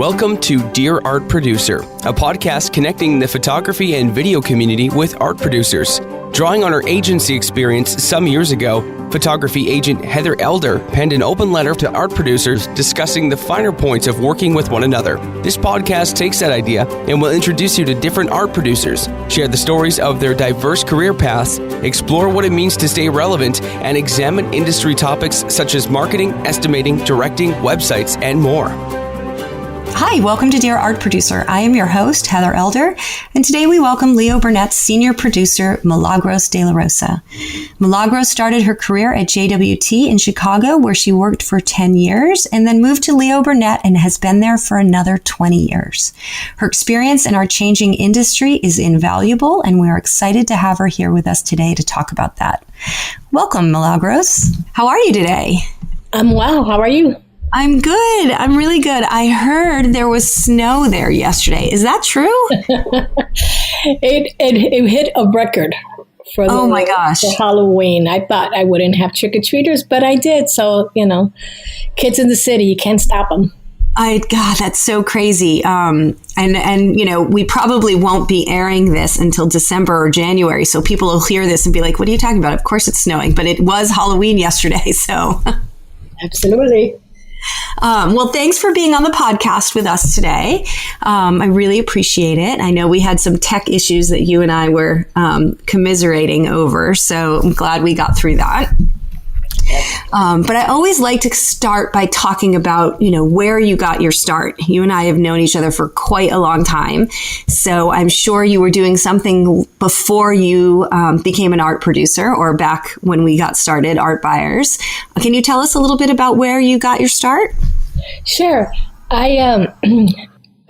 Welcome to Dear Art Producer, a podcast connecting the photography and video community with art producers. Drawing on her agency experience some years ago, photography agent Heather Elder penned an open letter to art producers discussing the finer points of working with one another. This podcast takes that idea and will introduce you to different art producers, share the stories of their diverse career paths, explore what it means to stay relevant, and examine industry topics such as marketing, estimating, directing, websites, and more. Hi, welcome to Dear Art Producer. I am your host, Heather Elder, and today we welcome Leo Burnett's senior producer, Milagros DeLaRosa. Milagros started her career at JWT in Chicago, where she worked for 10 years, and then moved to Leo Burnett and has been there for another 20 years. Her experience in our changing industry is invaluable, and we're excited to have her here with us today to talk about that. Welcome, Milagros. How are you today? I'm well. How are you? I'm good. I'm really good. I heard there was snow there yesterday. Is that true? It hit a record for my gosh. For Halloween. I thought I wouldn't have trick-or-treaters, but I did. So, kids in the city, you can't stop them. God, that's so crazy. And we probably won't be airing this until December or January. So people will hear this and be like, what are you talking about? Of course it's snowing, but it was Halloween yesterday. So absolutely. Well, thanks for being on the podcast with us today. I really appreciate it. I know we had some tech issues that you and I were commiserating over, so I'm glad we got through that. But I always like to start by talking about, where you got your start. You and I have known each other for quite a long time. So I'm sure you were doing something before you became an art producer or back when we got started, Art Buyers. Can you tell us a little bit about where you got your start? Sure. I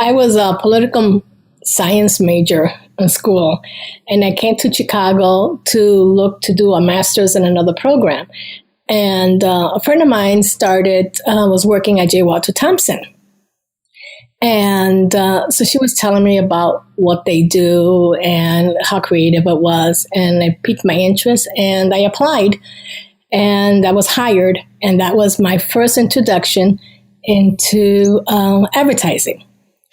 was a political science major in school, and I came to Chicago to look to do a master's in another program. And a friend of mine was working at J. Walter Thompson. And so she was telling me about what they do and how creative it was. And it piqued my interest, and I applied. And I was hired. And that was my first introduction into advertising.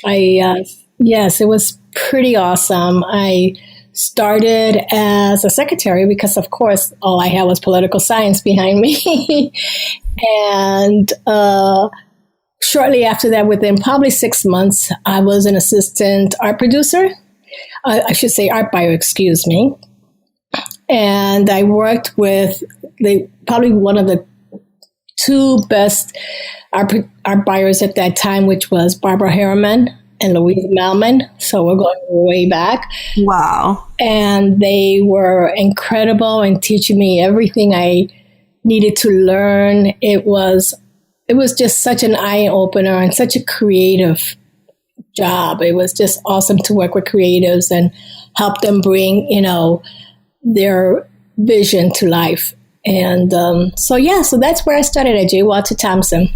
Yes, it was pretty awesome. I started as a secretary because, of course, all I had was political science behind me. And shortly after that, within probably 6 months, I was an assistant art producer. I should say art buyer, excuse me. And I worked with probably one of the two best art buyers at that time, which was Barbara Harriman and Louise Malman. So we're going way back. Wow. And they were incredible in teaching me everything I needed to learn. It was just such an eye-opener and such a creative job. It was just awesome to work with creatives and help them bring, their vision to life. And so that's where I started at J. Walter Thompson.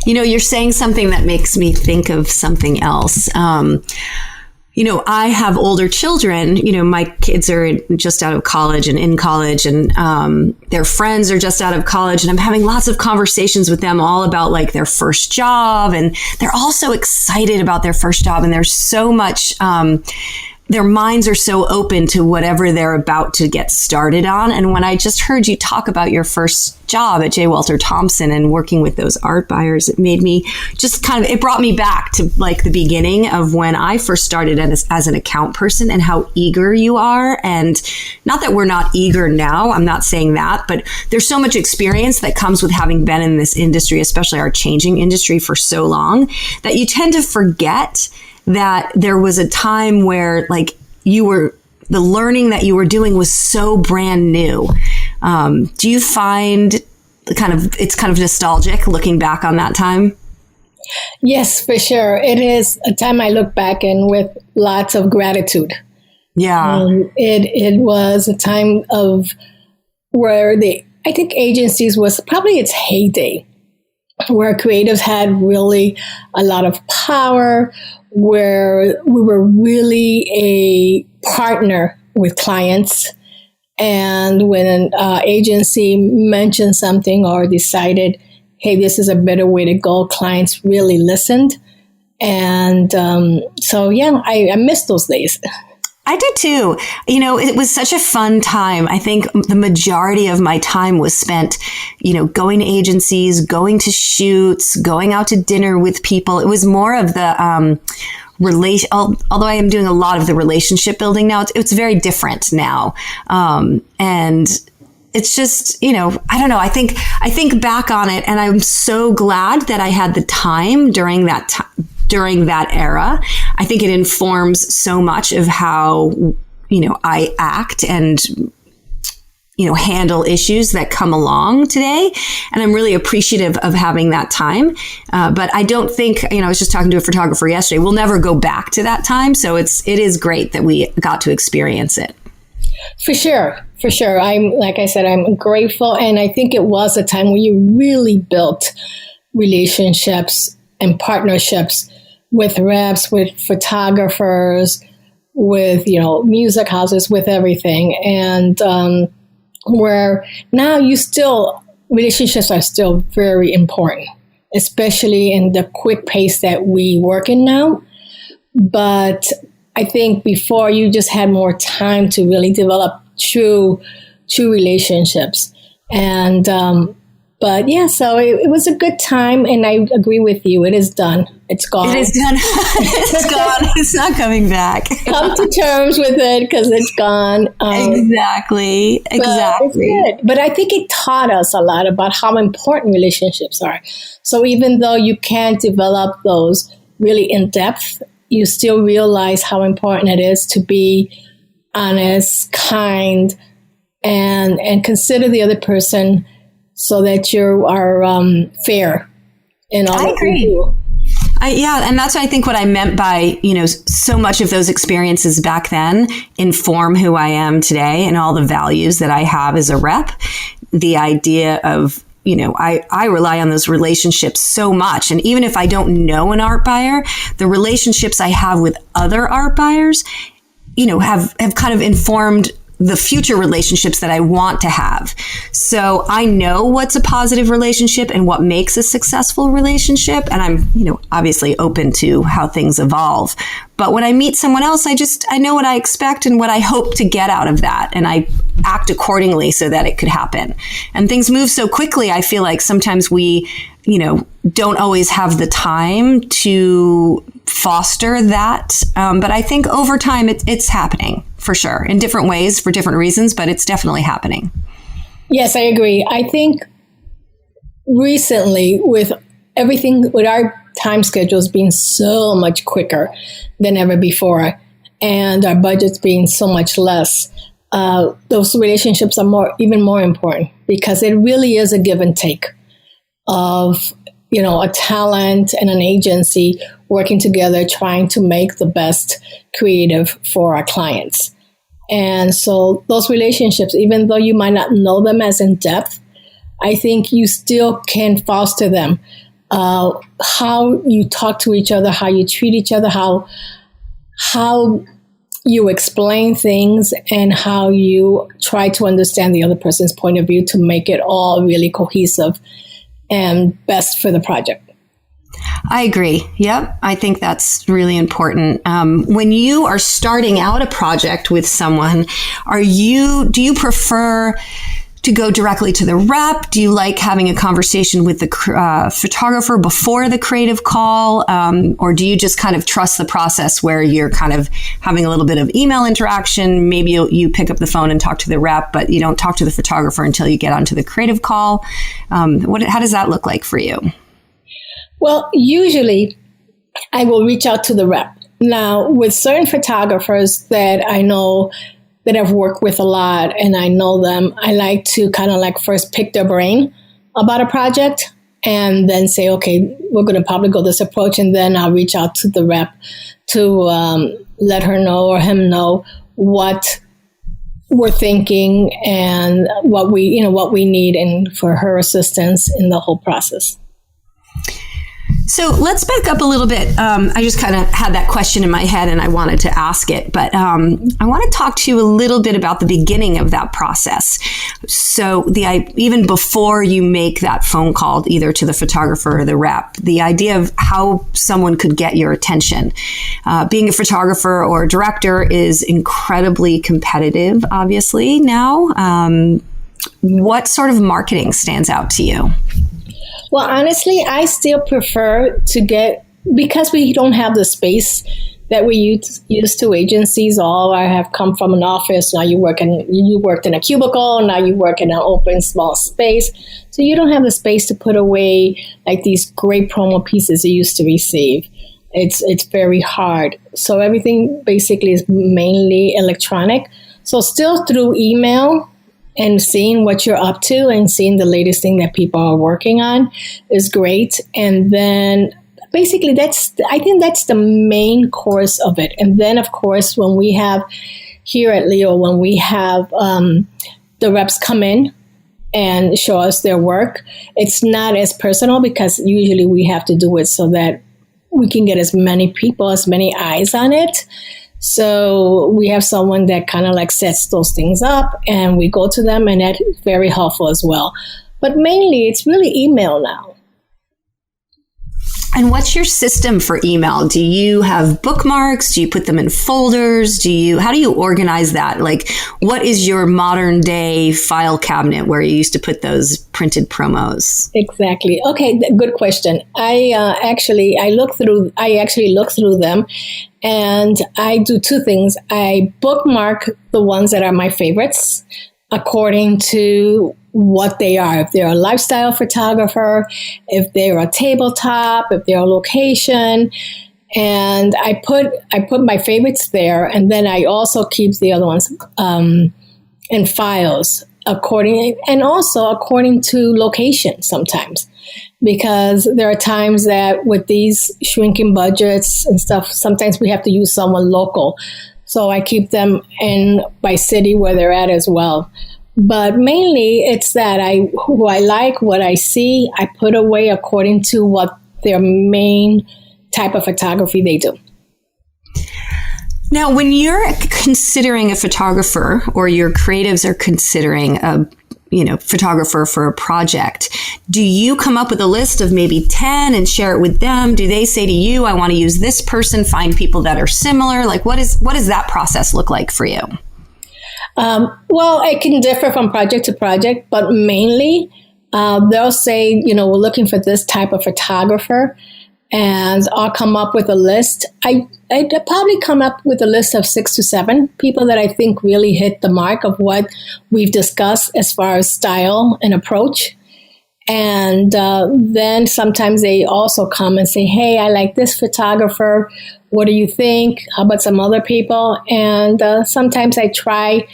You're saying something that makes me think of something else. I have older children. My kids are just out of college and in college, and their friends are just out of college. And I'm having lots of conversations with them all about like their first job. And they're all so excited about their first job. And there's so much their minds are so open to whatever they're about to get started on. And when I just heard you talk about your first job at J. Walter Thompson and working with those art buyers, it made me it brought me back to like the beginning of when I first started as an account person and how eager you are. And not that we're not eager now, I'm not saying that, but there's so much experience that comes with having been in this industry, especially our changing industry for so long, that you tend to forget that there was a time where like the learning that you were doing was so brand new. Do you find it's kind of nostalgic looking back on that time? Yes, for sure. It is a time I look back and with lots of gratitude. Yeah. It was a time of where I think agencies was probably its heyday, where creatives had really a lot of power, where we were really a partner with clients. And when an agency mentioned something or decided, hey, this is a better way to go, clients really listened And so, yeah, I miss those days. I did too. It was such a fun time. I think the majority of my time was spent, going to agencies, going to shoots, going out to dinner with people. It was more of the although I am doing a lot of the relationship building now, it's very different now. And it's just, I don't know. I think back on it, and I'm so glad that I had the time during that era. I think it informs so much of how, I act and, handle issues that come along today. And I'm really appreciative of having that time. But I don't think, I was just talking to a photographer yesterday, we'll never go back to that time. So it is great that we got to experience it. For sure. Like I said, I'm grateful. And I think it was a time when you really built relationships and partnerships with reps, with photographers, with, music houses, with everything. And where now relationships are still very important, especially in the quick pace that we work in now. But I think before you just had more time to really develop true relationships. And, but yeah, so it was a good time, and I agree with you. It is done. It's gone. It is done. It's gone. It's not coming back. Come to terms with it because it's gone. Exactly. But I think it taught us a lot about how important relationships are. So even though you can't develop those really in depth, you still realize how important it is to be honest, kind, and consider the other person so that you are fair in all that you do. And that's I think what I meant by, so much of those experiences back then inform who I am today and all the values that I have as a rep. The idea of, I rely on those relationships so much. And even if I don't know an art buyer, the relationships I have with other art buyers, have kind of informed the future relationships that I want to have. So I know what's a positive relationship and what makes a successful relationship. And I'm, obviously open to how things evolve. But when I meet someone else, I know what I expect and what I hope to get out of that. And I act accordingly so that it could happen. And things move so quickly. I feel like sometimes we, don't always have the time to foster that. But I think over time, it's happening for sure in different ways for different reasons, but it's definitely happening. Yes, I agree. I think recently with everything, with our time schedules being so much quicker than ever before, and our budgets being so much less, those relationships are even more important because it really is a give and take of, a talent and an agency working together, trying to make the best creative for our clients. And so those relationships, even though you might not know them as in depth, I think you still can foster them. How you talk to each other, how you treat each other, how you explain things, and how you try to understand the other person's point of view to make it all really cohesive and best for the project. I agree. Yep. I think that's really important. When you are starting out a project with someone, do you prefer to go directly to the rep? Do you like having a conversation with the photographer before the creative call? Or do you just kind of trust the process where you're kind of having a little bit of email interaction? Maybe you pick up the phone and talk to the rep, but you don't talk to the photographer until you get onto the creative call. How does that look like for you? Well, usually I will reach out to the rep. Now, with certain photographers that I know that I've worked with a lot and I know them, I like to kind of like first pick their brain about a project and then say, okay, we're going to probably go this approach. And then I'll reach out to the rep to let her know or him know what we're thinking and what we need and for her assistance in the whole process. So let's back up a little bit. I just kind of had that question in my head and I wanted to ask it, but I want to talk to you a little bit about the beginning of that process. So even before you make that phone call, either to the photographer or the rep, the idea of how someone could get your attention. Being a photographer or a director is incredibly competitive, obviously, now. What sort of marketing stands out to you? Well, honestly, I still prefer to because we don't have the space that we used to. Agencies all have come from an office. Now you worked in a cubicle. Now you work in an open, small space. So you don't have the space to put away like these great promo pieces you used to receive. It's very hard. So everything basically is mainly electronic. So still through email, and seeing what you're up to and seeing the latest thing that people are working on is great. And then basically I think that's the main course of it. And then, of course, when we have here at Leo, when we have the reps come in and show us their work, it's not as personal because usually we have to do it so that we can get as many people, as many eyes on it. So we have someone that kind of like sets those things up and we go to them, and that's very helpful as well. But mainly it's really email now. And what's your system for email? Do you have bookmarks? Do you put them in folders? How do you organize that? Like, what is your modern day file cabinet where you used to put those printed promos? Exactly. Okay. Good question. I actually look through them, and I do two things. I bookmark the ones that are my favorites according to what they are. If they're a lifestyle photographer, if they're a tabletop, if they're a location, and I put my favorites there, and then I also keep the other ones in files according to location sometimes, because there are times that with these shrinking budgets and stuff, sometimes we have to use someone local. So I keep them in by city where they're at as well. But mainly it's that who I like, what I see, I put away according to what their main type of photography they do. Now, when you're considering a photographer or your creatives are considering a photographer for a project, do you come up with a list of maybe 10 and share it with them? Do they say to you, I want to use this person, find people that are similar? Like, what does that process look like for you? Well, it can differ from project to project, but mainly they'll say, we're looking for this type of photographer, and I'll come up with a list. I probably come up with a list of 6 to 7 people that I think really hit the mark of what we've discussed as far as style and approach. And then sometimes they also come and say, hey, I like this photographer. What do you think? How about some other people? And sometimes I try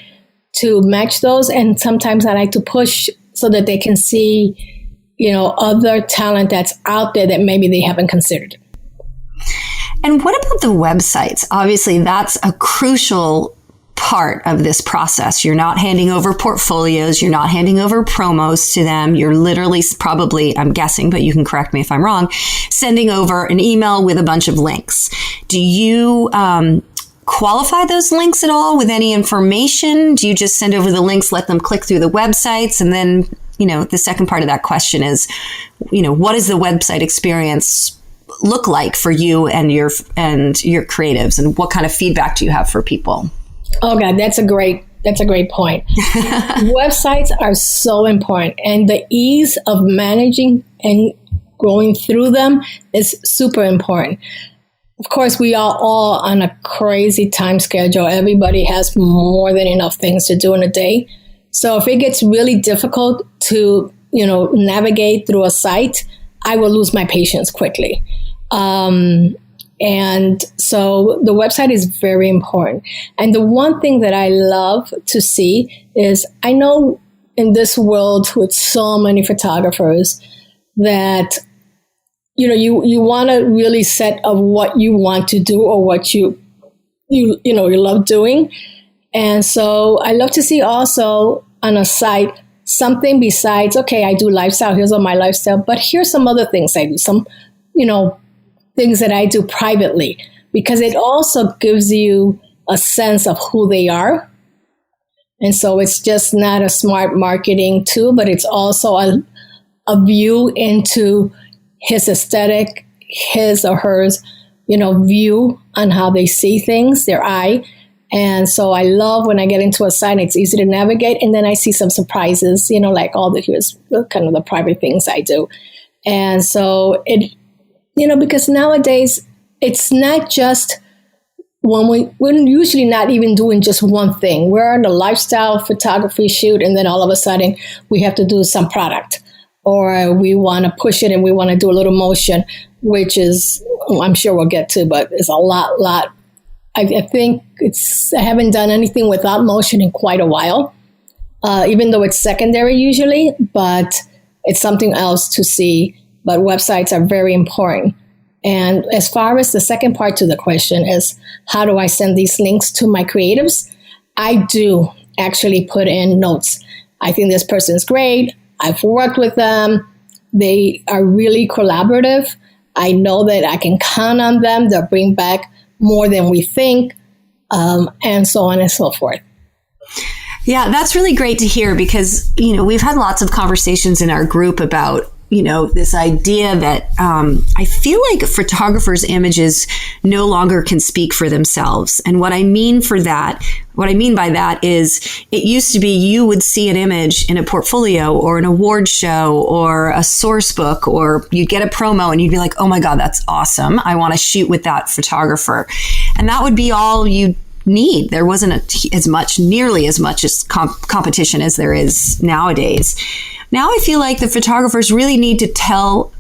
to match those, and sometimes I like to push so that they can see, other talent that's out there that maybe they haven't considered. And what about the websites? Obviously, that's a crucial part of this process. You're not handing over portfolios. You're not handing over promos to them. You're literally probably, I'm guessing, but you can correct me if I'm wrong, sending over an email with a bunch of links. Do you qualify those links at all with any information? Do you just send over the links, let them click through the websites? And then, the second part of that question is, what does the website experience look like for you and your creatives? And what kind of feedback do you have for people? Oh God, that's a great point. Websites are so important, and the ease of managing and going through them is super important. Of course, we are all on a crazy time schedule. Everybody has more than enough things to do in a day. So if it gets really difficult to, navigate through a site, I will lose my patience quickly. And so the website is very important. And the one thing that I love to see is, I know in this world with so many photographers that, you want to really set of what you want to do or what you love doing. And so I love to see also on a site something besides, okay, I do lifestyle, here's all my lifestyle, but here's some other things I do. Some things that I do privately, because it also gives you a sense of who they are. And so it's just not a smart marketing tool, but it's also a view into his aesthetic, his or hers, view on how they see things, their eye. And so I love when I get into a site, it's easy to navigate. And then I see some surprises, like here's kind of the private things I do. And so because nowadays it's not just we're usually not even doing just one thing. We're in a lifestyle photography shoot, and then all of a sudden we have to do some product, or we want to push it and we want to do a little motion, which is, I'm sure we'll get to, but it's a lot. I think I haven't done anything without motion in quite a while, even though it's secondary usually, but it's something else to see. But websites are very important. And as far as the second part to the question is, how do I send these links to my creatives? I do actually put in notes. I think this person is great. I've worked with them. They are really collaborative. I know that I can count on them. They'll bring back more than we think, and so on and so forth. Yeah, that's really great to hear, because, we've had lots of conversations in our group about, this idea that I feel like photographers' images no longer can speak for themselves. And what I mean by that is, it used to be you would see an image in a portfolio or an award show or a source book, or you'd get a promo and you'd be like, oh my God, that's awesome. I want to shoot with that photographer. And that would be all you need. There wasn't nearly as much as competition as there is nowadays. Now I feel like the photographers really need to tell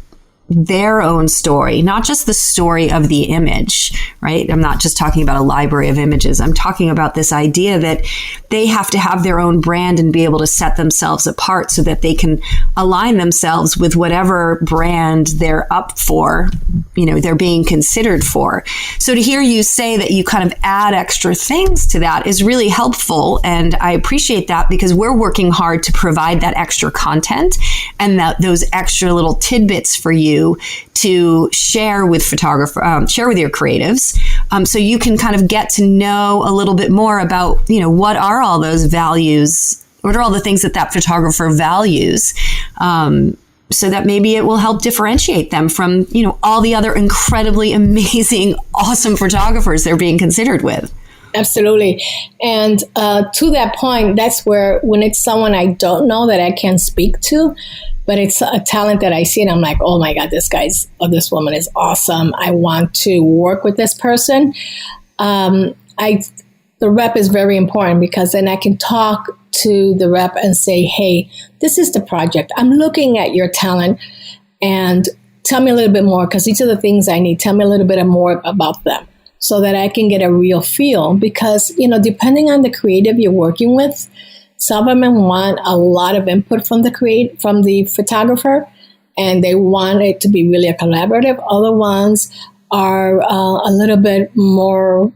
their own story, not just the story of the image, right? I'm not just talking about a library of images. I'm talking about this idea that they have to have their own brand and be able to set themselves apart so that they can align themselves with whatever brand they're up for, they're being considered for. So to hear you say that you kind of add extra things to that is really helpful. And I appreciate that, because we're working hard to provide that extra content and those extra little tidbits for you to share with share with your creatives, so you can kind of get to know a little bit more about, what are all those values, what are all the things that photographer values, so that maybe it will help differentiate them from, all the other incredibly amazing, awesome photographers they're being considered with. Absolutely. And to that point, that's where, when it's someone I don't know that I can speak to, but it's a talent that I see and I'm like, oh my God, this woman is awesome. I want to work with this person. The rep is very important, because then I can talk to the rep and say, hey, this is the project. I'm looking at your talent, and tell me a little bit more, because these are the things I need. Tell me a little bit more about them, so that I can get a real feel. Because, depending on the creative you're working with, some of them want a lot of input from the photographer, and they want it to be really a collaborative. Other ones are a little bit more,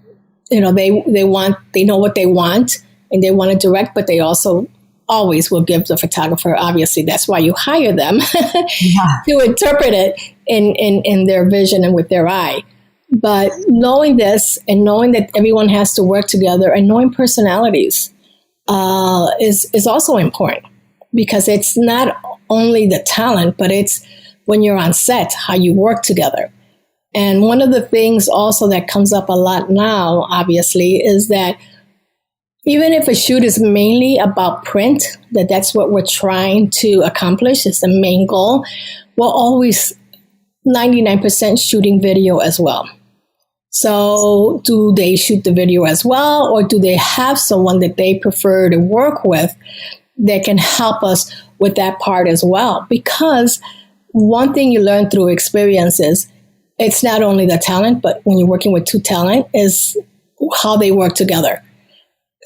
they know what they want and they want to direct, but they also always will give the photographer, obviously, that's why you hire them, to interpret it in their vision and with their eye. But knowing this and knowing that everyone has to work together and knowing personalities is also important, because it's not only the talent, but it's when you're on set, how you work together. And one of the things also that comes up a lot now, obviously, is that even if a shoot is mainly about print, that's what we're trying to accomplish, is the main goal, we're always 99% shooting video as well. So do they shoot the video as well, or do they have someone that they prefer to work with that can help us with that part as well? Because one thing you learn through experience is it's not only the talent, but when you're working with two talent, is how they work together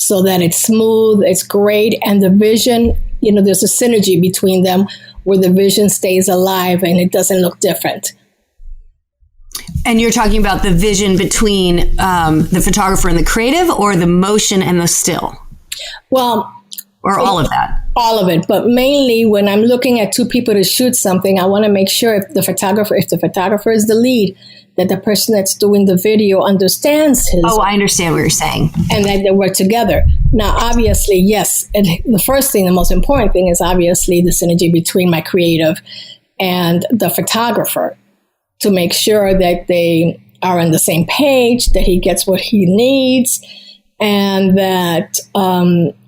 so that it's smooth, it's great, and the vision, there's a synergy between them where the vision stays alive and it doesn't look different. And you're talking about the vision between the photographer and the creative, or the motion and the still? Well, or all of that? All of it, but mainly when I'm looking at two people to shoot something, I want to make sure if the photographer is the lead, that the person that's doing the video understands his. Oh, I understand what you're saying. And that they work together. Now, obviously, yes, and the first thing, the most important thing is obviously the synergy between my creative and the photographer to make sure that they are on the same page, that he gets what he needs, and that,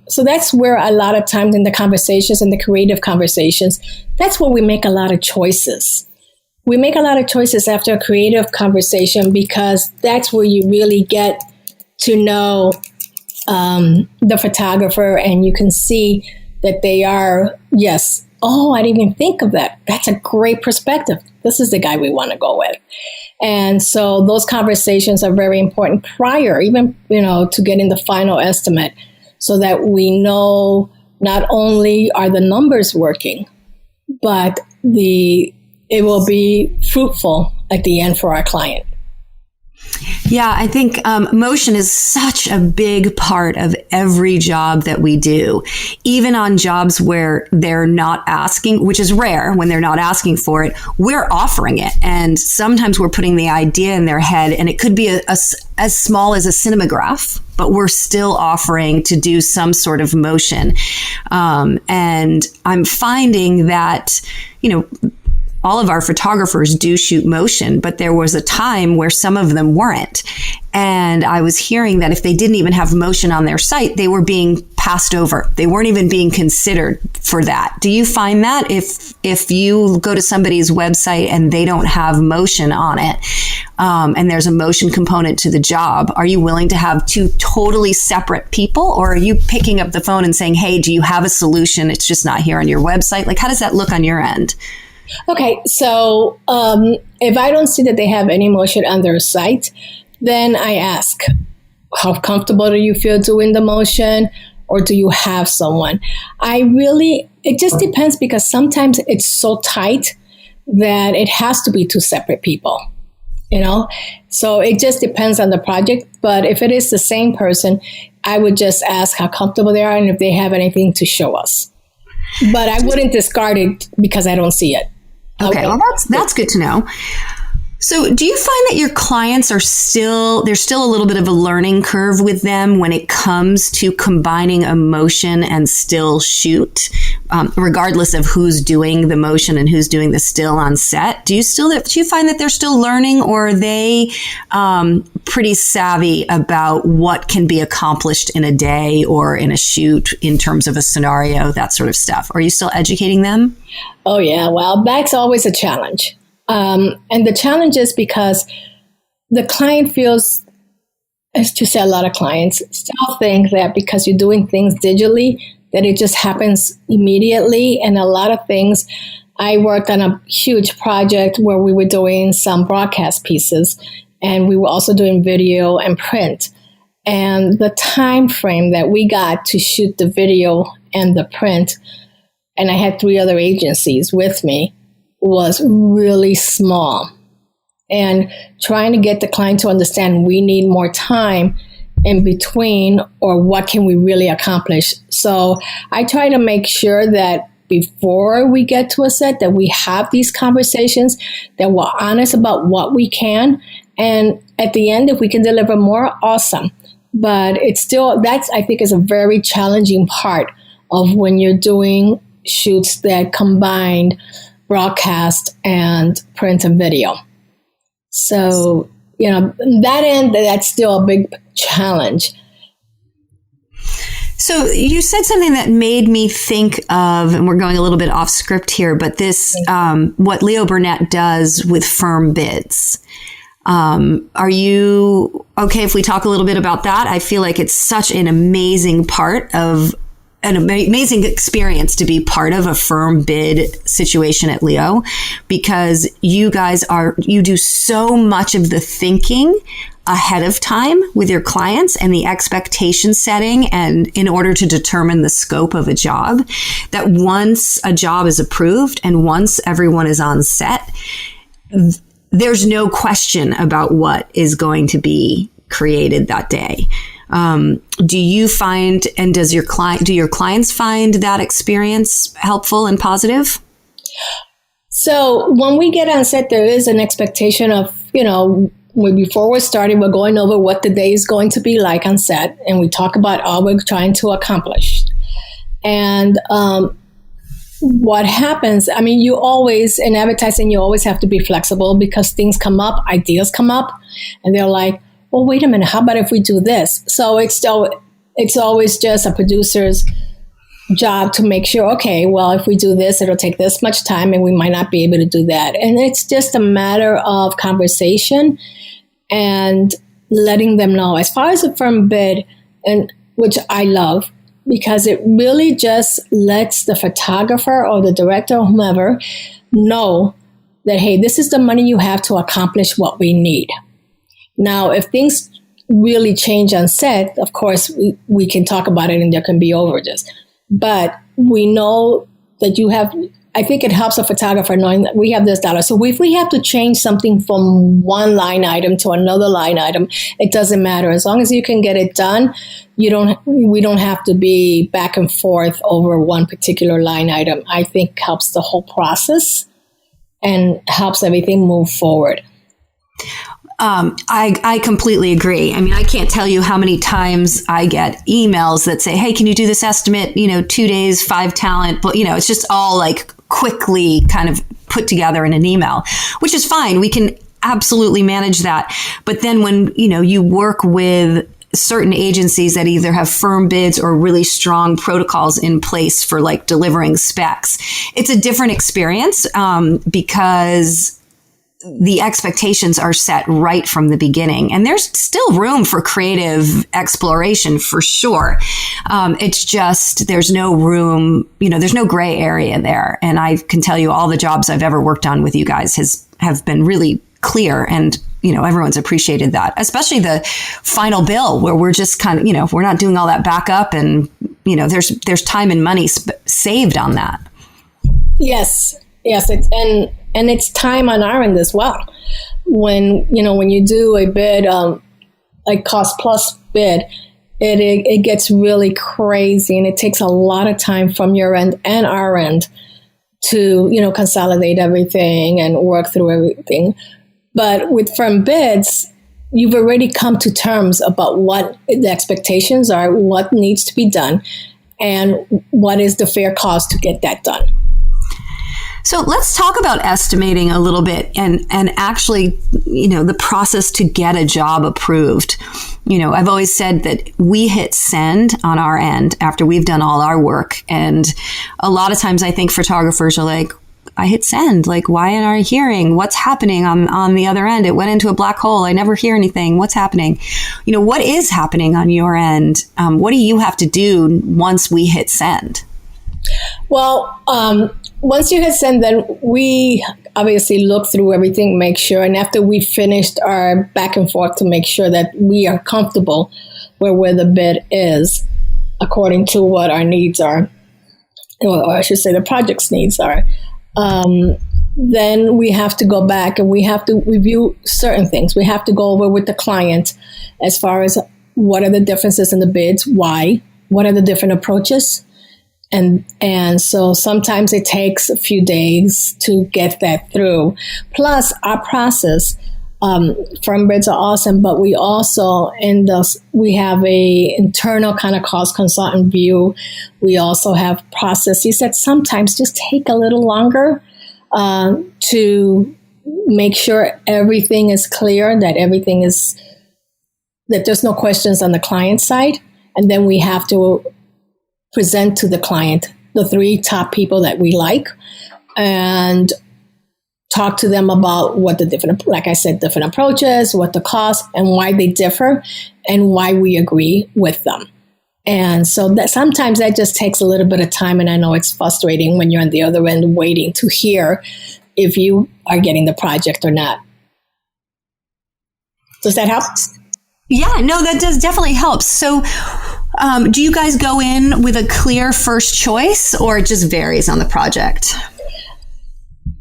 so that's where a lot of times in the conversations and the creative conversations, that's where we make a lot of choices. We make a lot of choices after a creative conversation because that's where you really get to know the photographer and you can see that they are, yes, oh, I didn't even think of that. That's a great perspective. This is the guy we want to go with. And so those conversations are very important prior, even, to getting the final estimate so that we know not only are the numbers working, but it will be fruitful at the end for our client. Yeah, I think motion is such a big part of every job that we do, even on jobs where they're not asking, which is rare when they're not asking for it, we're offering it. And sometimes we're putting the idea in their head and it could be as small as a cinematograph, but we're still offering to do some sort of motion. And I'm finding that, all of our photographers do shoot motion, but there was a time where some of them weren't. And I was hearing that if they didn't even have motion on their site, they were being passed over. They weren't even being considered for that. Do you find that if you go to somebody's website and they don't have motion on it, and there's a motion component to the job, are you willing to have two totally separate people? Or are you picking up the phone and saying, hey, do you have a solution? It's just not here on your website. Like, how does that look on your end? Okay, so if I don't see that they have any motion on their site, then I ask, how comfortable do you feel doing the motion, or do you have someone? It just depends because sometimes it's so tight that it has to be two separate people, So it just depends on the project. But if it is the same person, I would just ask how comfortable they are and if they have anything to show us. But I wouldn't discard it because I don't see it. Okay, well, that's good to know. So do you find that your clients there's still a little bit of a learning curve with them when it comes to combining a motion and still shoot, regardless of who's doing the motion and who's doing the still on set? Do you find that they're still learning, or are they pretty savvy about what can be accomplished in a day or in a shoot in terms of a scenario, that sort of stuff? Are you still educating them? Oh, yeah. Well, that's always a challenge. And the challenge is because the client feels, as you say, a lot of clients still think that because you're doing things digitally, that it just happens immediately. And a lot of things, I worked on a huge project where we were doing some broadcast pieces, and we were also doing video and print. And the time frame that we got to shoot the video and the print, and I had 3 other agencies with me, was really small. And trying to get the client to understand we need more time in between, or what can we really accomplish. So I try to make sure that before we get to a set, that we have these conversations, that we're honest about what we can. And at the end, if we can deliver more, awesome. But it's still, I think is a very challenging part of when you're doing shoots that combined broadcast and print and video. So, that end, that's still a big challenge. So you said something that made me think of, and we're going a little bit off script here, but this, what Leo Burnett does with firm bids. Are you okay if we talk a little bit about that? I feel like it's such an amazing part of an amazing experience to be part of a firm bid situation at Leo, because you guys you do so much of the thinking ahead of time with your clients and the expectation setting, and in order to determine the scope of a job, that once a job is approved and once everyone is on set, there's no question about what is going to be created that day. Do you find, and do your clients find that experience helpful and positive? So when we get on set, there is an expectation of, before we're starting, we're going over what the day is going to be like on set, and we talk about all we're trying to accomplish. And what happens, you always, in advertising, you always have to be flexible because things come up, ideas come up, and they're like, well, wait a minute, how about if we do this? So it's always just a producer's job to make sure, okay, well, if we do this, it'll take this much time and we might not be able to do that. And it's just a matter of conversation and letting them know. As far as a firm bid, and which I love, because it really just lets the photographer or the director or whomever know that, hey, this is the money you have to accomplish what we need. Now, if things really change on set, of course, we can talk about it and there can be overages. But we know that I think it helps a photographer knowing that we have this dollar. So if we have to change something from one line item to another line item, it doesn't matter. As long as you can get it done, we don't have to be back and forth over one particular line item. I think helps the whole process and helps everything move forward. I completely agree. I can't tell you how many times I get emails that say, hey, can you do this estimate, 2 days, 5 talent, but it's just all like quickly kind of put together in an email, which is fine. We can absolutely manage that. But then when, you work with certain agencies that either have firm bids or really strong protocols in place for like delivering specs, it's a different experience, because the expectations are set right from the beginning, and there's still room for creative exploration for sure. It's just, there's no room, there's no gray area there. And I can tell you all the jobs I've ever worked on with you guys have been really clear, and, everyone's appreciated that, especially the final bill where we're just kind of, we're not doing all that backup, and, there's time and money saved on that. Yes. And it's time on our end as well. When you do a bid, like cost plus bid, it gets really crazy, and it takes a lot of time from your end and our end to, consolidate everything and work through everything. But with firm bids, you've already come to terms about what the expectations are, what needs to be done, and what is the fair cost to get that done. So let's talk about estimating a little bit and actually, the process to get a job approved. I've always said that we hit send on our end after we've done all our work. And a lot of times I think photographers are like, I hit send. Like, why aren't I hearing? What's happening on the other end? It went into a black hole. I never hear anything. What's happening? What is happening on your end? What do you have to do once we hit send? Well, once you hit send, then we obviously look through everything, make sure. And after we finished our back and forth to make sure that we are comfortable where the bid is according to what our needs are, or I should say the project's needs are, then we have to go back and we have to review certain things. We have to go over with the client as far as what are the differences in the bids, why, what are the different approaches. And so sometimes it takes a few days to get that through. Plus our process, firm bids are awesome, but we also we have a internal kind of cost consultant view. We also have processes that sometimes just take a little longer to make sure everything is clear, that there's no questions on the client side. And then we have to present to the client the 3 top people that we like and talk to them about what the different approaches, what the cost and why they differ and why we agree with them. And so that sometimes that just takes a little bit of time. And I know it's frustrating when you're on the other end waiting to hear if you are getting the project or not. Does that help? Yeah, no, that does definitely help. So do you guys go in with a clear first choice, or it just varies on the project?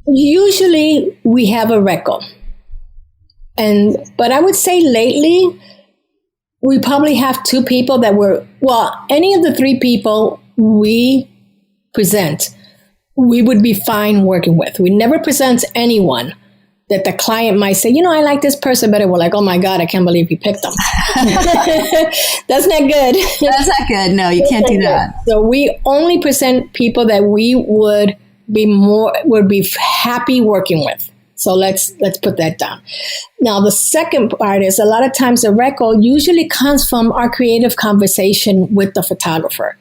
Usually we have a record. But I would say lately, we probably have two people that any of the three people we present, we would be fine working with. We never present anyone that the client might say, I like this person better. We're like, oh my God, I can't believe you picked them. That's not good. That's not good. No, you can't do that. So we only present people that we would be happy working with. So let's put that down. Now, the second part is a lot of times the record usually comes from our creative conversation with the photographer.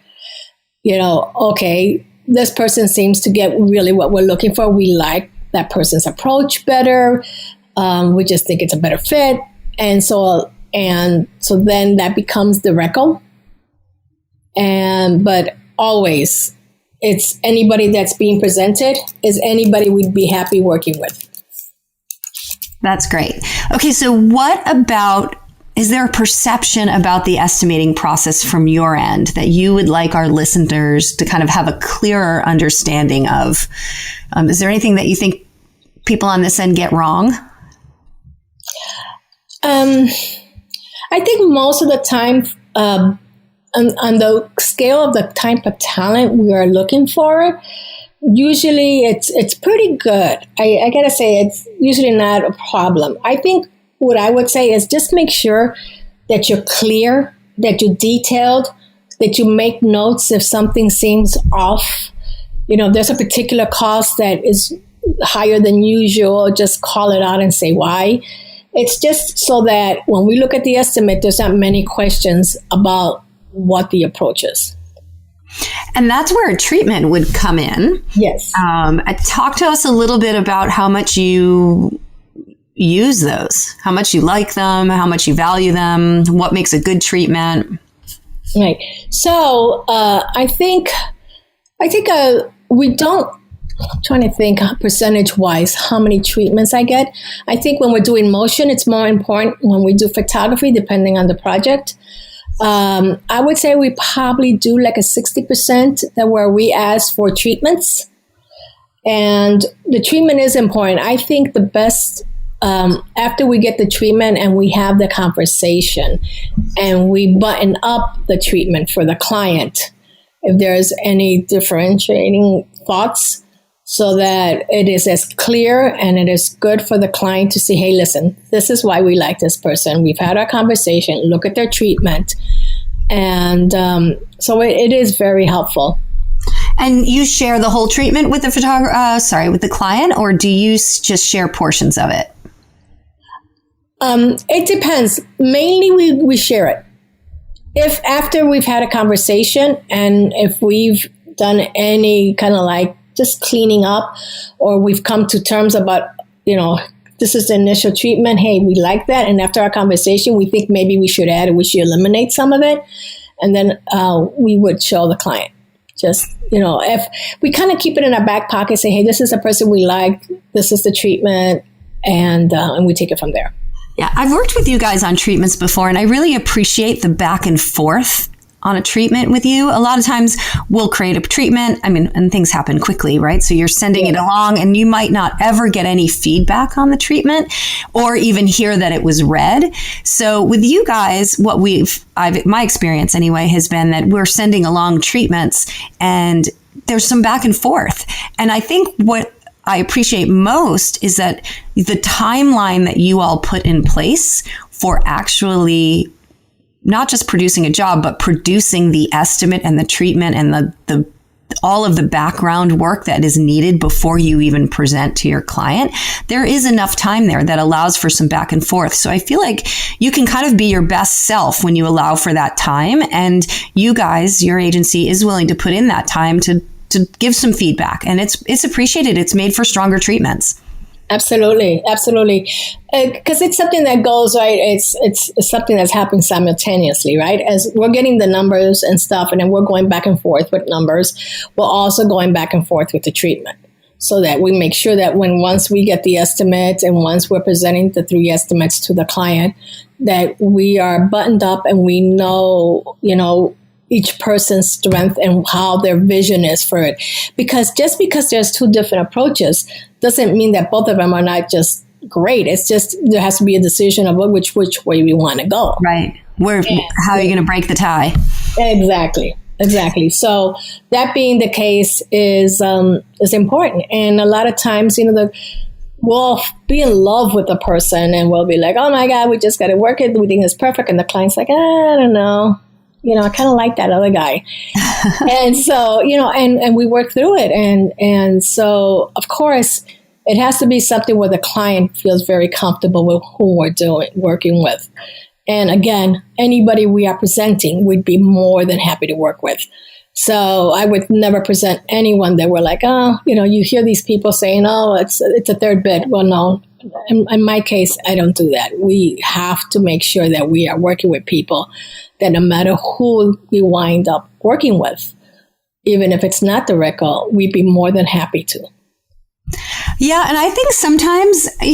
Okay, this person seems to get really what we're looking for. We like that person's approach better. We just think it's a better fit. And so then that becomes the record. But always, it's anybody that's being presented is anybody we'd be happy working with. That's great. Okay, so is there a perception about the estimating process from your end that you would like our listeners to kind of have a clearer understanding of? Is there anything that you think people on this end get wrong? I think most of the time, on the scale of the type of talent we are looking for, usually it's pretty good. I gotta say, it's usually not a problem. I think what I would say is just make sure that you're clear, that you're detailed, that you make notes if something seems off. If there's a particular cost that is higher than usual, just call it out and say why. It's just so that when we look at the estimate, there's not many questions about what the approach is. And that's where a treatment would come in. Yes. Talk to us a little bit about how much you use those, how much you like them, how much you value them, what makes a good treatment. Right. So I think we don't, I'm trying to think percentage-wise how many treatments I get. I think when we're doing motion, it's more important when we do photography, depending on the project. I would say we probably do like a 60% where we ask for treatments. And the treatment is important. I think the best, after we get the treatment and we have the conversation and we button up the treatment for the client, if there's any differentiating thoughts, so that it is as clear and it is good for the client to see, hey, listen, this is why we like this person. We've had our conversation. Look at their treatment. And so it is very helpful. And you share the whole treatment with the with the client, or do you just share portions of it? It depends. Mainly we share it. If after we've had a conversation and if we've done any kind of like just cleaning up, or we've come to terms about, this is the initial treatment. Hey, we like that. And after our conversation, we think maybe we should add or we should eliminate some of it. And then we would show the client. Just, if we kind of keep it in our back pocket, say, hey, this is the person we like. This is the treatment. And we take it from there. Yeah, I've worked with you guys on treatments before, and I really appreciate the back and forth on a treatment with you. A lot of times we'll create a treatment, and things happen quickly, right? So you're sending it along and you might not ever get any feedback on the treatment or even hear that it was read. So with you guys, my experience anyway, has been that we're sending along treatments and there's some back and forth. And I think what I appreciate most is that the timeline that you all put in place for actually not just producing a job, but producing the estimate and the treatment and the all of the background work that is needed before you even present to your client. There is enough time there that allows for some back and forth. So I feel like you can kind of be your best self when you allow for that time. And you guys, your agency is willing to put in that time to give some feedback. And it's appreciated. It's made for stronger treatments. Absolutely. Because it's something that goes, right? It's something that's happening simultaneously, right? As we're getting the numbers and stuff, and then we're going back and forth with numbers, we're also going back and forth with the treatment, so that we make sure that once we get the estimate and once we're presenting the 3 estimates to the client, that we are buttoned up and we know, each person's strength and how their vision is for it. Because just because there's 2 different approaches doesn't mean that both of them are not just great. It's just there has to be a decision of which way we want to go. Right. How are you going to break the tie? Exactly. So that being the case is important. And a lot of times, we'll be in love with the person and we'll be like, oh my God, we just got to work it. We think it's perfect. And the client's like, I don't know. I kind of like that other guy. And so, and we work through it. And so, of course, it has to be something where the client feels very comfortable with who we're working with. And again, anybody we are presenting, we'd be more than happy to work with. So I would never present anyone that we're like, you hear these people saying, oh, it's a third bid. Well, no, in my case, I don't do that. We have to make sure that we are working with people that no matter who we wind up working with, even if it's not the record, we'd be more than happy to. Yeah. And I think sometimes, I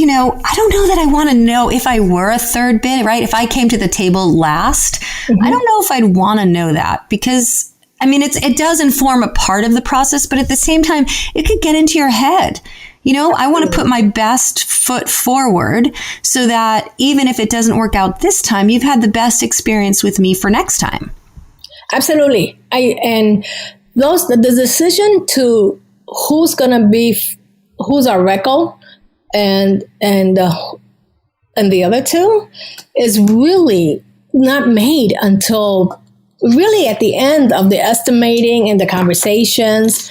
don't know that I want to know if I were a third bid, right? If I came to the table last, I don't know if I'd want to know that because, it does inform a part of the process, but at the same time, it could get into your head. I want to put my best foot forward so that even if it doesn't work out this time, you've had the best experience with me for next time. Absolutely. The decision to who's our reco and the other two is really not made until really at the end of the estimating and the conversations,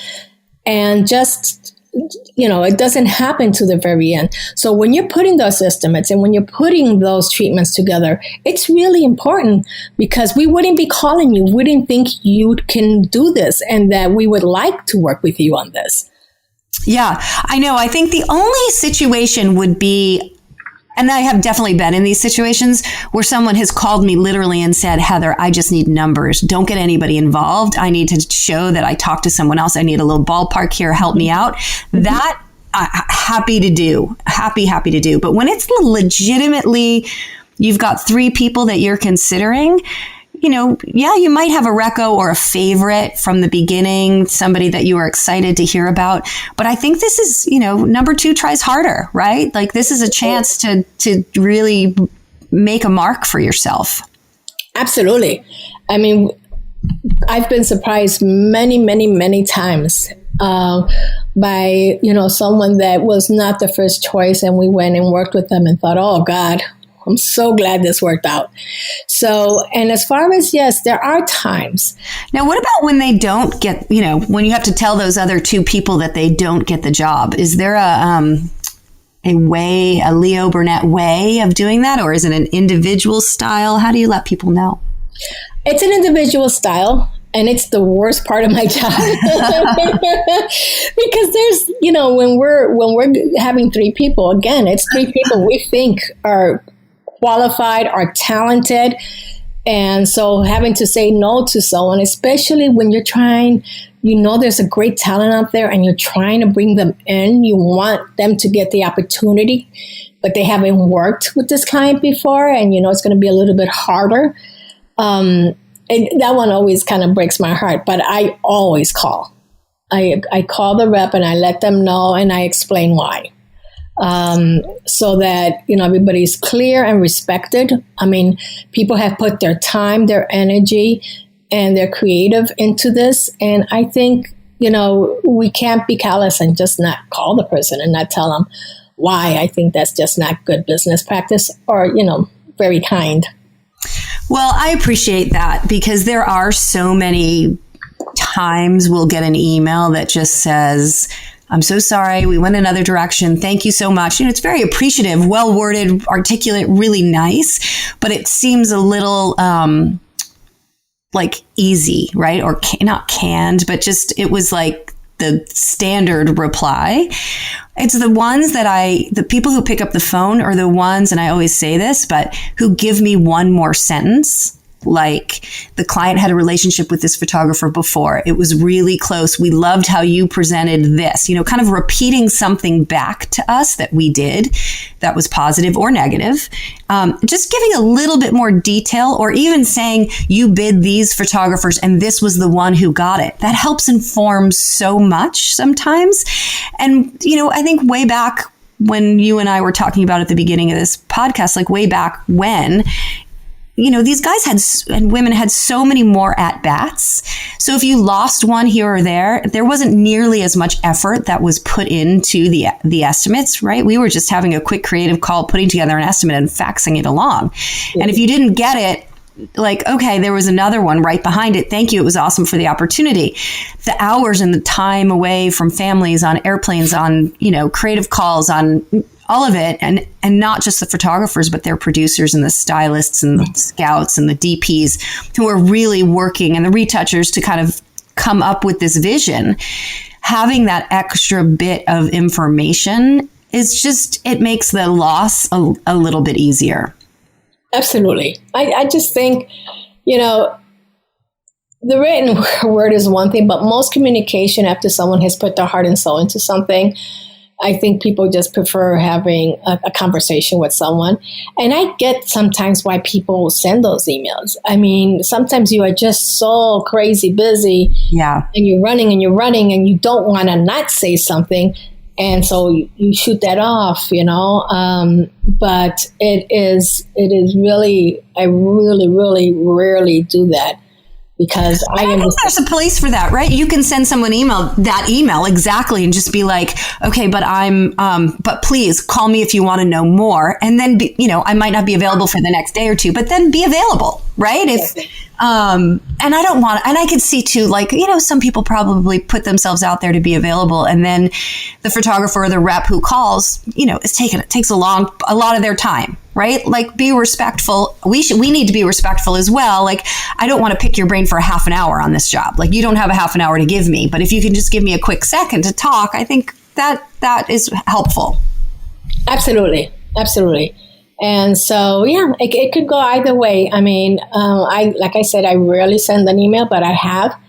and just, it doesn't happen to the very end. So when you're putting those estimates and when you're putting those treatments together, it's really important because we wouldn't be calling you. We wouldn't think you can do this and that we would like to work with you on this. Yeah, I know. I think the only situation would be, and I have definitely been in these situations where someone has called me literally and said, Heather, I just need numbers. Don't get anybody involved. I need to show that I talked to someone else. I need a little ballpark here. Help me out. That happy to do. Happy to do. But when it's legitimately, you've got 3 people that you're considering, you might have a reco or a favorite from the beginning, somebody that you were excited to hear about. But I think this is, number 2 tries harder, right? Like this is a chance to really make a mark for yourself. Absolutely. I've been surprised many, many, many times by, someone that was not the first choice. And we went and worked with them and thought, oh, God, I'm so glad this worked out. So, and as far as, yes, there are times. Now, what about when they don't get, when you have to tell those other 2 people that they don't get the job? Is there a Leo Burnett way of doing that? Or is it an individual style? How do you let people know? It's an individual style. And it's the worst part of my job because there's, when we're having 3 people, again, it's 3 people we think are qualified, are talented. And so having to say no to someone, especially when you're trying, there's a great talent out there and you're trying to bring them in, you want them to get the opportunity, but they haven't worked with this client before. And, it's going to be a little bit harder. And that one always kind of breaks my heart, but I always call. I call the rep and I let them know and I explain why. So that, everybody's clear and respected. People have put their time, their energy, and their creative into this. And I think, we can't be callous and just not call the person and not tell them why. I think that's just not good business practice or, very kind. Well, I appreciate that because there are so many times we'll get an email that just says, I'm so sorry, we went another direction. Thank you so much. It's very appreciative, well worded, articulate, really nice, but it seems a little easy, right? Or not canned, but just it was like the standard reply. It's the ones the people who pick up the phone are the ones, and I always say this, but who give me one more sentence. Like the client had a relationship with this photographer before. It was really close. We loved how you presented this, kind of repeating something back to us that we did that was positive or negative. Just giving a little bit more detail or even saying you bid these photographers and this was the one who got it. That helps inform so much sometimes. And, I think way back when you and I were talking about at the beginning of this podcast, like way back when, these guys and women had so many more at bats. So if you lost one here or there wasn't nearly as much effort that was put into the estimates, right? We were just having a quick creative call, putting together an estimate and faxing it along. And if you didn't get it, like, okay, there was another one right behind it. Thank you. It was awesome for the opportunity. The hours and the time away from families, on airplanes, on, creative calls, on all of it. And not just the photographers, but their producers and the stylists and the scouts and the DPs who are really working, and the retouchers to kind of come up with this vision. Having that extra bit of information is just, it makes the loss a little bit easier. Absolutely. I just think, the written word is one thing, but most communication after someone has put their heart and soul into something, I think people just prefer having a conversation with someone. And I get sometimes why people send those emails. I mean, sometimes you are just so crazy busy. Yeah. And you're running and you don't want to not say something. And so you shoot that off, but it is really, I really, really rarely do that, because I think there's a place for that, right? You can send someone that email exactly and just be like, okay, but but please call me if you want to know more. And then, I might not be available for the next day or two, but then be available, right? And I don't want, and I could see too, some people probably put themselves out there to be available. And then the photographer or the rep who calls, it takes a lot of their time, right? Like, be respectful. We need to be respectful as well. Like, I don't want to pick your brain for a half an hour on this job. Like, you don't have a half an hour to give me, but if you can just give me a quick second to talk, I think that is helpful. Absolutely. Absolutely. And so, it could go either way. I mean, like I said, I rarely send an email, but I have.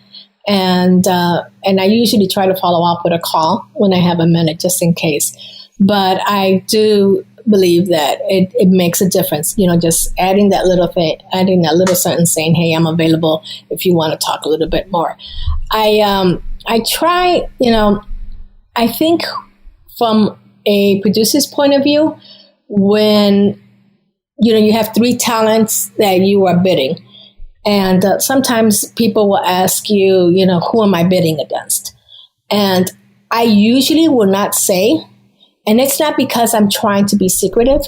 And I usually try to follow up with a call when I have a minute, just in case. But I do believe that it makes a difference, just adding that little sentence saying, hey, I'm available if you want to talk a little bit more. I try, I think from a producer's point of view, when you have 3 talents that you are bidding, and sometimes people will ask you, who am I bidding against? And I usually will not say, and it's not because I'm trying to be secretive.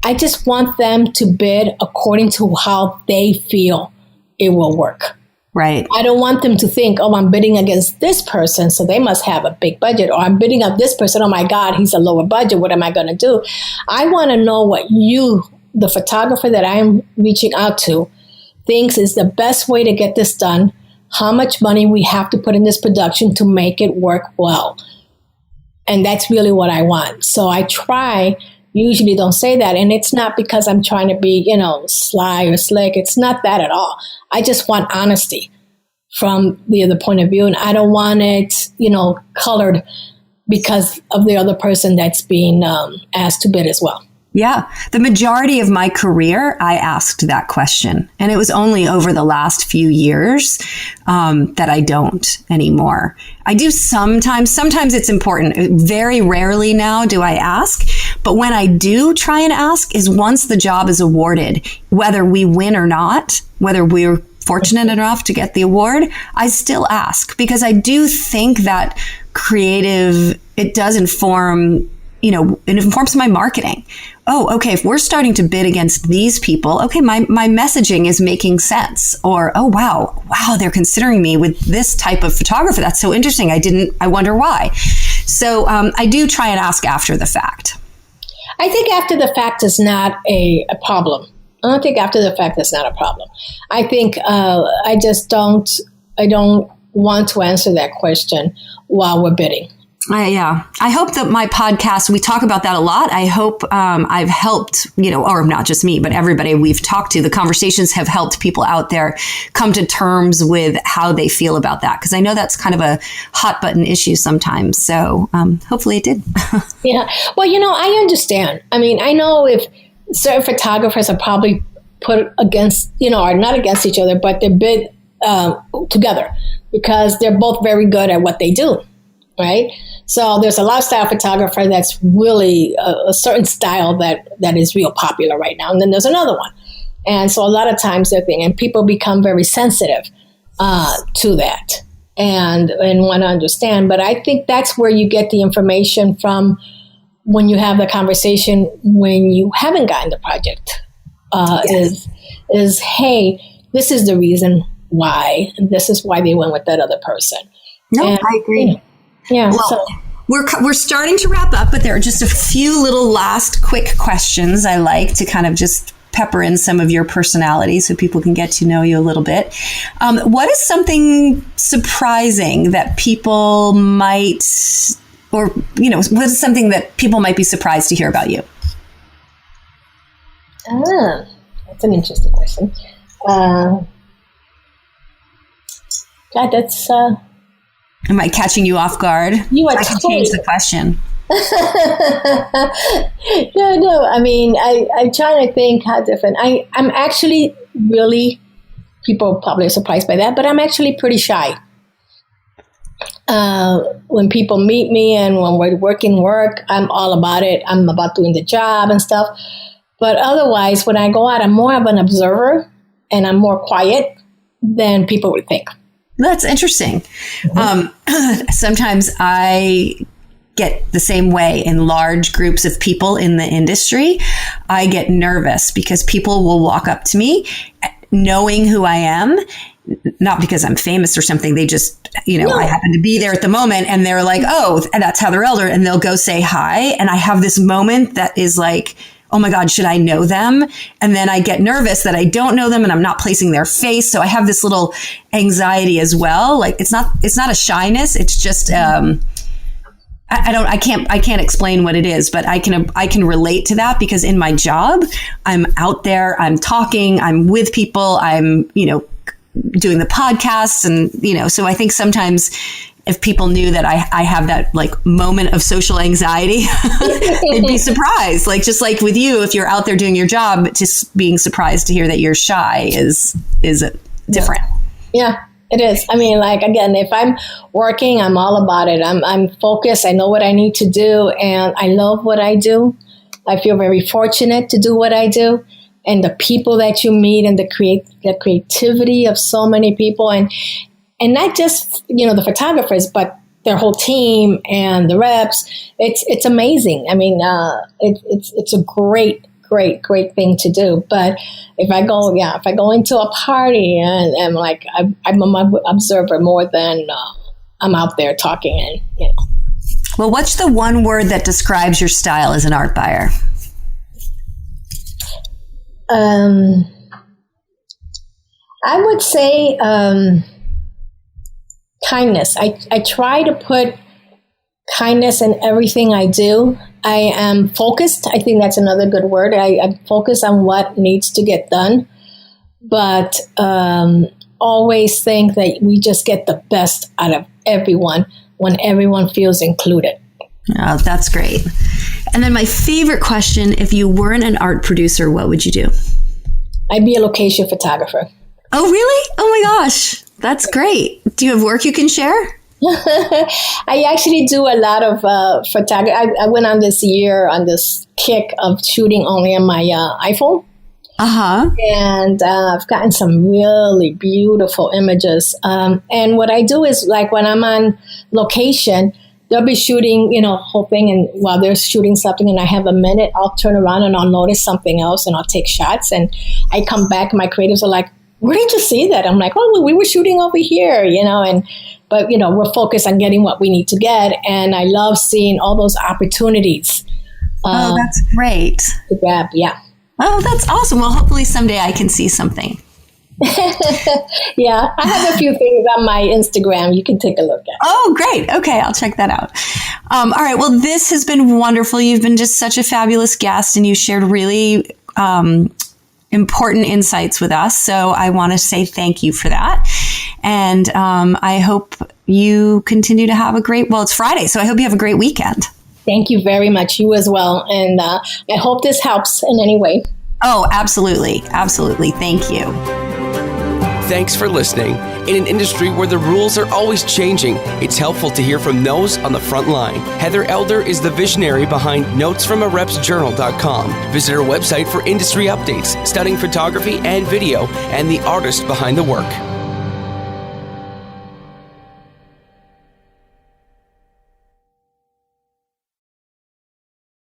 I just want them to bid according to how they feel it will work. Right. I don't want them to think, oh, I'm bidding against this person, so they must have a big budget. Or I'm bidding up this person, oh my God, he's a lower budget. What am I going to do? I want to know what you, the photographer that I'm reaching out to, thinks is the best way to get this done, how much money we have to put in this production to make it work well. And that's really what I want. So I usually don't say that. And it's not because I'm trying to be, sly or slick. It's not that at all. I just want honesty from the other point of view. And I don't want it, colored because of the other person that's being asked to bid as well. Yeah. The majority of my career, I asked that question. And it was only over the last few years that I don't anymore. I do sometimes it's important. Very rarely now do I ask. But when I do try and ask is once the job is awarded, whether we win or not, whether we're fortunate enough to get the award, I still ask, because I do think that creative, it does inform, it informs my marketing. Oh, okay, if we're starting to bid against these people, okay, my messaging is making sense. Or, oh, wow, they're considering me with this type of photographer. That's so interesting. I wonder why. So I do try and ask after the fact. I think after the fact is not a problem. I don't think after the fact is not a problem. I think I don't want to answer that question while we're bidding. I hope that my podcast, we talk about that a lot. I hope I've helped, or not just me, but everybody we've talked to, the conversations have helped people out there come to terms with how they feel about that. Because I know that's kind of a hot button issue sometimes. So hopefully it did. Yeah. Well, I understand. I mean, I know if certain photographers are probably put against, are not against each other, but they're bid together because they're both very good at what they do. Right. So there's a lifestyle photographer that's really a certain style that is real popular right now. And then there's another one. And so a lot of times they're thinking, and people become very sensitive to that and want to understand. But I think that's where you get the information from when you have the conversation when you haven't gotten the project. Is hey, this is the reason why, and this is why they went with that other person. No, I agree. Yeah. Well, so we're starting to wrap up, but there are just a few little last quick questions I like to kind of just pepper in some of your personality so people can get to know you a little bit. What is something surprising that people might, or, what is something that people might be surprised to hear about you? That's an interesting question. God, that's... Am I catching you off guard? You are. I can change the question. No. I mean, I'm trying to think how different. I'm actually really, people probably are surprised by that, but I'm actually pretty shy. When people meet me and when we're working work, I'm all about it. I'm about doing the job and stuff. But otherwise, when I go out, I'm more of an observer and I'm more quiet than people would think. That's interesting. Mm-hmm. Sometimes I get the same way in large groups of people in the industry. I get nervous because people will walk up to me knowing who I am, not because I'm famous or something. They just, I happen to be there at the moment and they're like, oh, and that's Heather Elder. And they'll go say hi. And I have this moment that is like, oh my God, should I know them? And then I get nervous that I don't know them and I'm not placing their face. So I have this little anxiety as well. Like it's not a shyness. It's just, I can't explain what it is, but I can relate to that because in my job, I'm out there, I'm talking, I'm with people, I'm, doing the podcasts and, so I think sometimes if people knew that I have that like moment of social anxiety, they'd be surprised. Like, just like with you, if you're out there doing your job, just being surprised to hear that you're shy is different. Yeah, it is. I mean, like, again, if I'm working, I'm all about it. I'm focused. I know what I need to do and I love what I do. I feel very fortunate to do what I do. And the people that you meet and the creativity of so many people and not just, the photographers, but their whole team and the reps. It's amazing. I mean, it's a great thing to do. But if I go into a party and I'm like, I'm an observer more than I'm out there talking and, Well, what's the one word that describes your style as an art buyer? I would say, kindness. I try to put kindness in everything I do. I am focused. I think that's another good word. I focus on what needs to get done, but always think that we just get the best out of everyone when everyone feels included. Oh, that's great. And then my favorite question, if you weren't an art producer, what would you do? I'd be a location photographer. Oh, really? Oh my gosh. That's great. Do you have work you can share? I actually do a lot of photography. I went on this kick of shooting only on my iPhone. Uh-huh. And I've gotten some really beautiful images. And what I do is, like, when I'm on location, they'll be shooting, whole thing. And while they're shooting something and I have a minute, I'll turn around and I'll notice something else and I'll take shots. And I come back, my creatives are like, where did you see that? I'm like, oh, we were shooting over here, but we're focused on getting what we need to get. And I love seeing all those opportunities. Oh, that's great. To grab, yeah. Oh, that's awesome. Well, hopefully someday I can see something. Yeah, I have a few things on my Instagram you can take a look at. Oh, great. Okay, I'll check that out. All right. Well, this has been wonderful. You've been just such a fabulous guest and you shared really important insights with us. So I want to say thank you for that. And I hope you continue to have it's Friday, so I hope you have a great weekend. Thank you very much. You as well. And I hope this helps in any way. Oh, absolutely. Absolutely. Thank you. Thanks for listening. In an industry where the rules are always changing, it's helpful to hear from those on the front line. Heather Elder is the visionary behind notesfromarepsjournal.com. Visit her website for industry updates, stunning photography and video, and the artist behind the work.